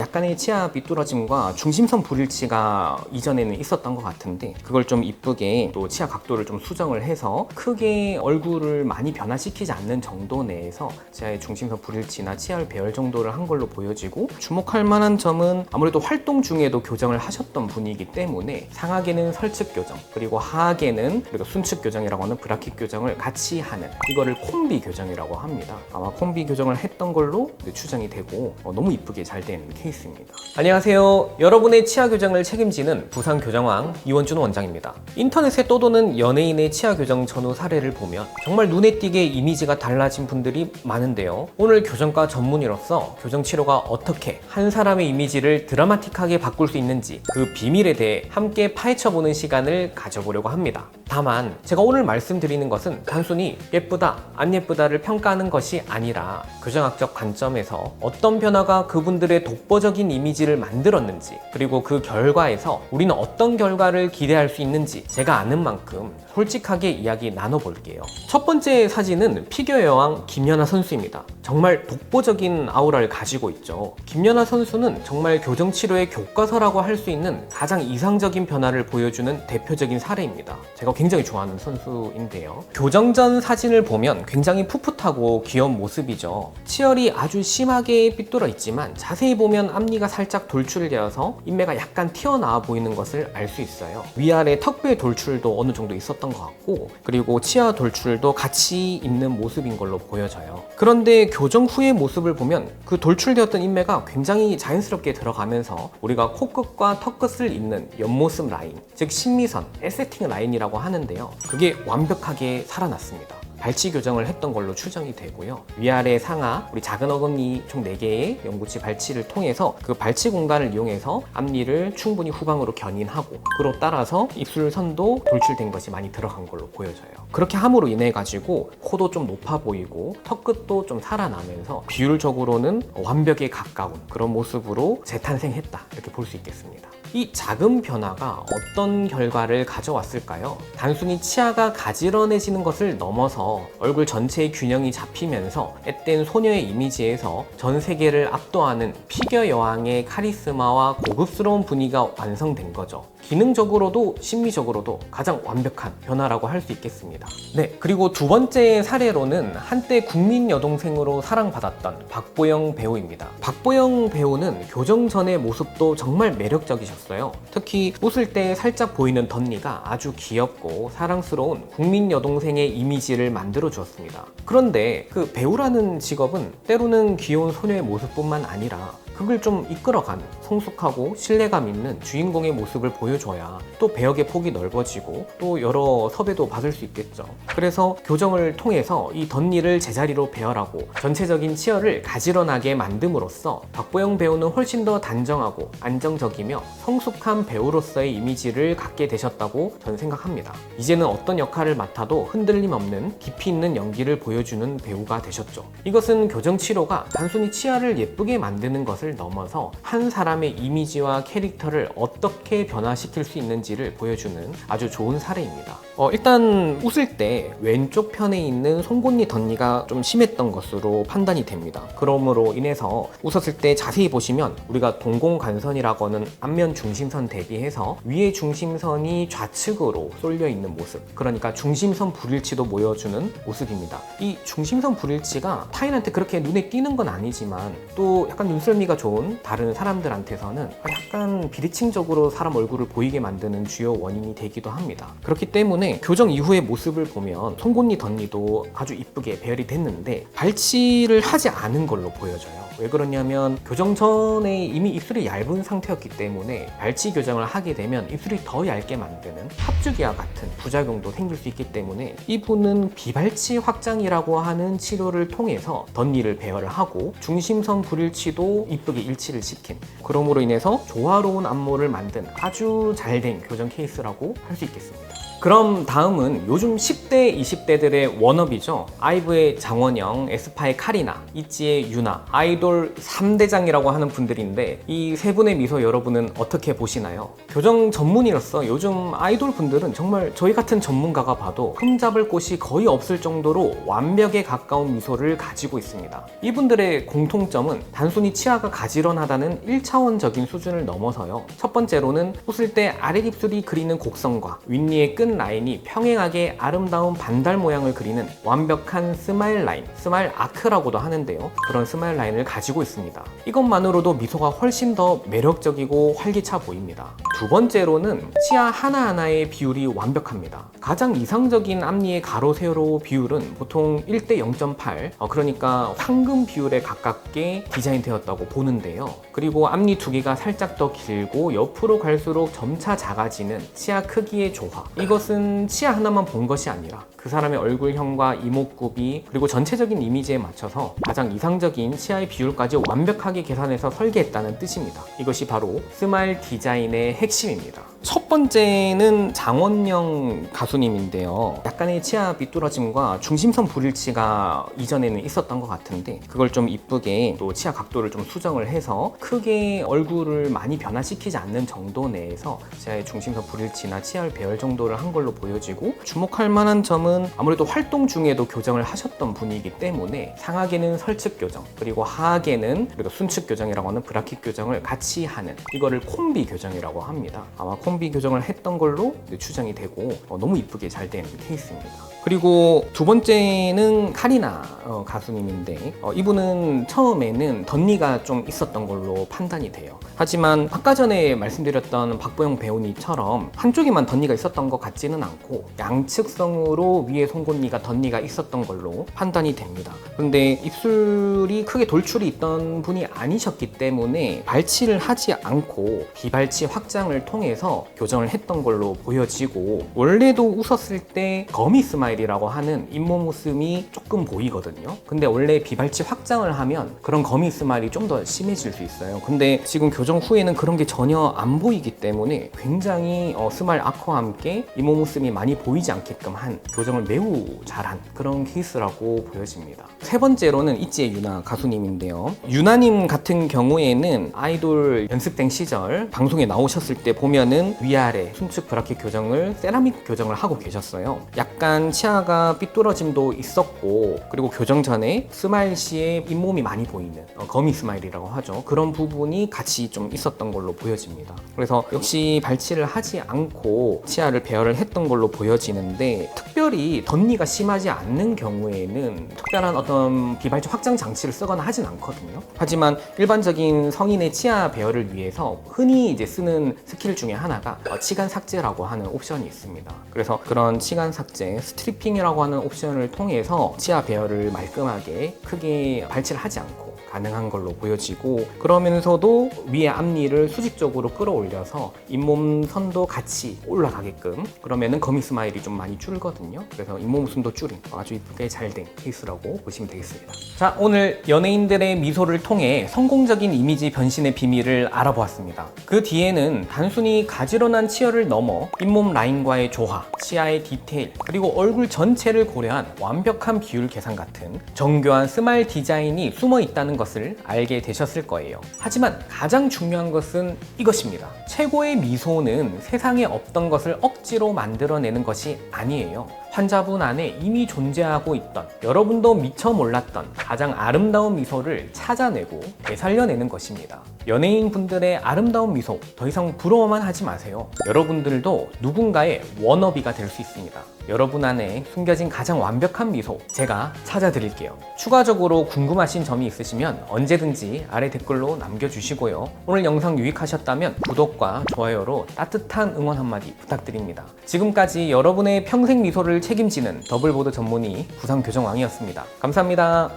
약간의 치아 삐뚤어짐과 중심선 불일치가 이전에는 있었던 것 같은데 그걸 좀 이쁘게 또 치아 각도를 좀 수정을 해서 크게 얼굴을 많이 변화시키지 않는 정도 내에서 치아의 중심선 불일치나 치아를 배열 정도를 한 걸로 보여지고, 주목할 만한 점은 아무래도 활동 중에도 교정을 하셨던 분이기 때문에 상하계는 설측 교정, 그리고 하하계는 우리가 순측 교정이라고 하는 브라킷 교정을 같이 하는, 이거를 콤비 교정이라고 합니다. 아마 콤비 교정을 했던 걸로 추정이 되고 너무 이쁘게 잘 된 케이스입니다. 안녕하세요. 여러분의 치아 교정을 책임지는 부산교정왕 이원준 원장입니다. 인터넷에 떠도는 연예인의 치아 교정 전후 사례를 보면 정말 눈에 띄게 이미지가 달라진 분들이 많은데요. 오늘 교정과 전문의로서 교정 치료가 어떻게 한 사람의 이미지를 드라마틱하게 바꿀 수 있는지 그 비밀에 대해 함께 파헤쳐보는 시간을 가져보려고 합니다. 다만 제가 오늘 말씀드리는 것은 단순히 예쁘다, 안 예쁘다를 평가하는 것이 아니라 교정학적 관점에서 어떤 변화가 그분들의 독보적인 이미지를 만들었는지, 그리고 그 결과에서 우리는 어떤 결과를 기대할 수 있는지 제가 아는 만큼 솔직하게 이야기 나눠볼게요. 첫 번째 사진은 피겨 여왕 김연아 선수입니다. 정말 독보적인 아우라를 가지고 있죠. 김연아 선수는 정말 교정 치료의 교과서라고 할 수 있는 가장 이상적인 변화를 보여주는 대표적인 사례입니다. 제가 굉장히 좋아하는 선수인데요. 교정 전 사진을 보면 굉장히 풋풋하고 귀여운 모습이죠. 치열이 아주 심하게 삐뚤어 있지만 자세히 보면 앞니가 살짝 돌출되어서 인매가 약간 튀어나와 보이는 것을 알 수 있어요. 위아래 턱뼈의 돌출도 어느 정도 있었던 것 같고, 그리고 치아 돌출도 같이 있는 모습인 걸로 보여져요. 그런데 교정 후의 모습을 보면 그 돌출되었던 인매가 굉장히 자연스럽게 들어가면서 우리가 코끝과 턱끝을 잇는 옆모습 라인, 즉 신미선, 에세팅 라인이라고 하는데요. 그게 완벽하게 살아났습니다. 발치 교정을 했던 걸로 추정이 되고요. 위아래 상하, 우리 작은 어금니 총 4개의 연구치 발치를 통해서 그 발치 공간을 이용해서 앞니를 충분히 후방으로 견인하고, 그로 따라서 입술선도 돌출된 것이 많이 들어간 걸로 보여져요. 그렇게 함으로 인해 가지고 코도 좀 높아 보이고 턱끝도 좀 살아나면서 비율적으로는 완벽에 가까운 그런 모습으로 재탄생했다, 이렇게 볼 수 있겠습니다. 이 작은 변화가 어떤 결과를 가져왔을까요? 단순히 치아가 가지런해지는 것을 넘어서 얼굴 전체의 균형이 잡히면서 앳된 소녀의 이미지에서 전 세계를 압도하는 피겨 여왕의 카리스마와 고급스러운 분위기가 완성된 거죠. 기능적으로도 심미적으로도 가장 완벽한 변화라고 할 수 있겠습니다. 네, 그리고 두 번째 사례로는 한때 국민 여동생으로 사랑받았던 박보영 배우입니다. 박보영 배우는 교정 전의 모습도 정말 매력적이셨어요. 특히 웃을 때 살짝 보이는 덧니가 아주 귀엽고 사랑스러운 국민 여동생의 이미지를 만들어 주었습니다. 그런데 그 배우라는 직업은 때로는 귀여운 소녀의 모습뿐만 아니라 그걸 좀 이끌어가는 성숙하고 신뢰감 있는 주인공의 모습을 보여줘야 또 배역의 폭이 넓어지고 또 여러 섭외도 받을 수 있겠죠. 그래서 교정을 통해서 이 덧니를 제자리로 배열하고 전체적인 치열을 가지런하게 만듦으로써 박보영 배우는 훨씬 더 단정하고 안정적이며 성숙한 배우로서의 이미지를 갖게 되셨다고 저는 생각합니다. 이제는 어떤 역할을 맡아도 흔들림 없는 깊이 있는 연기를 보여주는 배우가 되셨죠. 이것은 교정 치료가 단순히 치아를 예쁘게 만드는 것을 넘어서 한 사람의 이미지와 캐릭터를 어떻게 변화시킬 수 있는지를 보여주는 아주 좋은 사례입니다. 일단 웃을 때 왼쪽 편에 있는 송곳니 덧니가 좀 심했던 것으로 판단이 됩니다. 그러므로 인해서 웃었을 때 자세히 보시면 우리가 동공간선이라고 하는 앞면 중심선 대비해서 위의 중심선이 좌측으로 쏠려 있는 모습, 그러니까 중심선 불일치도 보여주는 모습입니다. 이 중심선 불일치가 타인한테 그렇게 눈에 띄는 건 아니지만 또 약간 눈썰미가 좋은 다른 사람들한테서는 약간 비리칭적으로 사람 얼굴을 보이게 만드는 주요 원인이 되기도 합니다. 그렇기 때문에 교정 이후의 모습을 보면 송곳니 덧니도 아주 이쁘게 배열이 됐는데 발치를 하지 않은 걸로 보여져요. 왜 그러냐면 교정 전에 이미 입술이 얇은 상태였기 때문에 발치 교정을 하게 되면 입술이 더 얇게 만드는 합주기와 같은 부작용도 생길 수 있기 때문에 이분은 비발치 확장이라고 하는 치료를 통해서 덧니를 배열을 하고 중심선 불일치도 이쁘게 일치를 시킨, 그러므로 인해서 조화로운 안모를 만든 아주 잘된 교정 케이스라고 할 수 있겠습니다. 그럼 다음은 요즘 10대, 20대들의 워너비죠. 아이브의 장원영, 에스파의 카리나, 있지의 유나, 아이돌 3대장이라고 하는 분들인데 이 세 분의 미소 여러분은 어떻게 보시나요? 교정 전문의로서 요즘 아이돌 분들은 정말 저희 같은 전문가가 봐도 흠잡을 곳이 거의 없을 정도로 완벽에 가까운 미소를 가지고 있습니다. 이분들의 공통점은 단순히 치아가 가지런하다는 1차원적인 수준을 넘어서요. 첫 번째로는 웃을 때 아랫입술이 그리는 곡선과 윗니의 끝 라인이 평행하게 아름다운 반달 모양을 그리는 완벽한 스마일 라인, 스마일 아크라고도 하는데요. 그런 스마일 라인을 가지고 있습니다. 이것만으로도 미소가 훨씬 더 매력적이고 활기차 보입니다. 두 번째로는 치아 하나하나의 비율이 완벽합니다. 가장 이상적인 앞니의 가로 세로 비율은 보통 1대 0.8, 그러니까 황금 비율에 가깝게 디자인되었다고 보는데요. 그리고 앞니 두 개가 살짝 더 길고 옆으로 갈수록 점차 작아지는 치아 크기의 조화. 이것은 치아 하나만 본 것이 아니라 그 사람의 얼굴형과 이목구비 그리고 전체적인 이미지에 맞춰서 가장 이상적인 치아의 비율까지 완벽하게 계산해서 설계했다는 뜻입니다. 이것이 바로 스마일 디자인의 핵심입니다. 첫 번째는 장원영 가수님인데요. 약간의 치아 비뚤어짐과 중심선 불일치가 이전에는 있었던 것 같은데 그걸 좀 이쁘게 또 치아 각도를 좀 수정을 해서 크게 얼굴을 많이 변화시키지 않는 정도 내에서 치아의 중심선 불일치나 치아를 배열 정도를 한 걸로 보여지고, 주목할 만한 점은 아무래도 활동 중에도 교정을 하셨던 분이기 때문에 상하계는 설측 교정, 그리고 하하계는 우리가 순측 교정이라고 하는 브라킷 교정을 같이 하는, 이거를 콤비 교정이라고 합니다. 아마 콤비 교정을 했던 걸로 추정이 되고 너무 이쁘게 잘 된 케이스입니다. 그리고 두 번째는 카리나 가수님인데 이분은 처음에는 덧니가 좀 있었던 걸로 판단이 돼요. 하지만 아까 전에 말씀드렸던 박보영 배우니처럼 한쪽에만 덧니가 있었던 것 같지는 않고 양측성으로 위에 송곳니가 덧니가 있었던 걸로 판단이 됩니다. 그런데 입술이 크게 돌출이 있던 분이 아니셨기 때문에 발치를 하지 않고 비발치 확장을 통해서 교정을 했던 걸로 보여지고, 원래도 웃었을 때 거미 스마일이라고 하는 잇몸 웃음이 조금 보이거든요. 근데 원래 비발치 확장을 하면 그런 거미 스마일이 좀 더 심해질 수 있어요. 근데 지금 교정 후에는 그런 게 전혀 안 보이기 때문에 굉장히 스마일 아크와 함께 잇몸 웃음이 많이 보이지 않게끔 한, 교정을 매우 잘한 그런 케이스라고 보여집니다. 세 번째로는 있지의 유나 가수님인데요. 유나님 같은 경우에는 아이돌 연습생 시절 방송에 나오셨을 때 보면은 위아래 순측 브라킷 교정을 세라믹 교정을 하고 계셨어요. 약간 치아가 삐뚤어짐도 있었고, 그리고 교정 전에 스마일 시에 잇몸이 많이 보이는 거미 스마일이라고 하죠. 그런 부분이 같이 좀 있었던 걸로 보여집니다. 그래서 역시 발치를 하지 않고 치아를 배열을 했던 걸로 보여지는데, 특별히 덧니가 심하지 않는 경우에는 특별한 어떤 비발치 확장 장치를 쓰거나 하진 않거든요. 하지만 일반적인 성인의 치아 배열을 위해서 흔히 이제 쓰는 스킬 중에 하나가 치간 삭제라고 하는 옵션이 있습니다. 그래서 그런 치간 삭제, 스트리핑이라고 하는 옵션을 통해서 치아 배열을 말끔하게 크게 발치를 하지 않고 가능한 걸로 보여지고, 그러면서도 위에 앞니를 수직적으로 끌어올려서 잇몸 선도 같이 올라가게끔, 그러면은 거미 스마일이 좀 많이 줄거든요. 그래서 잇몸 웃음도 줄인 아주 이쁘게 잘 된 케이스라고 보시면 되겠습니다. 자, 오늘 연예인들의 미소를 통해 성공적인 이미지 변신의 비밀을 알아보았습니다. 그 뒤에는 단순히 가지런한 치열을 넘어 잇몸 라인과의 조화, 치아의 디테일, 그리고 얼굴 전체를 고려한 완벽한 비율 계산 같은 정교한 스마일 디자인이 숨어 있다는 것을 알게 되셨을 거예요. 하지만 가장 중요한 것은 이것입니다. 최고의 미소는 세상에 없던 것을 억지로 만들어내는 것이 아니에요. 환자분 안에 이미 존재하고 있던, 여러분도 미처 몰랐던 가장 아름다운 미소를 찾아내고 되살려내는 것입니다. 연예인 분들의 아름다운 미소 더 이상 부러워만 하지 마세요. 여러분들도 누군가의 워너비가 될 수 있습니다. 여러분 안에 숨겨진 가장 완벽한 미소 제가 찾아드릴게요. 추가적으로 궁금하신 점이 있으시면 언제든지 아래 댓글로 남겨주시고요. 오늘 영상 유익하셨다면 구독과 좋아요로 따뜻한 응원 한마디 부탁드립니다. 지금까지 여러분의 평생 미소를 책임지는 더블보드 전문의 부산교정왕이었습니다. 감사합니다.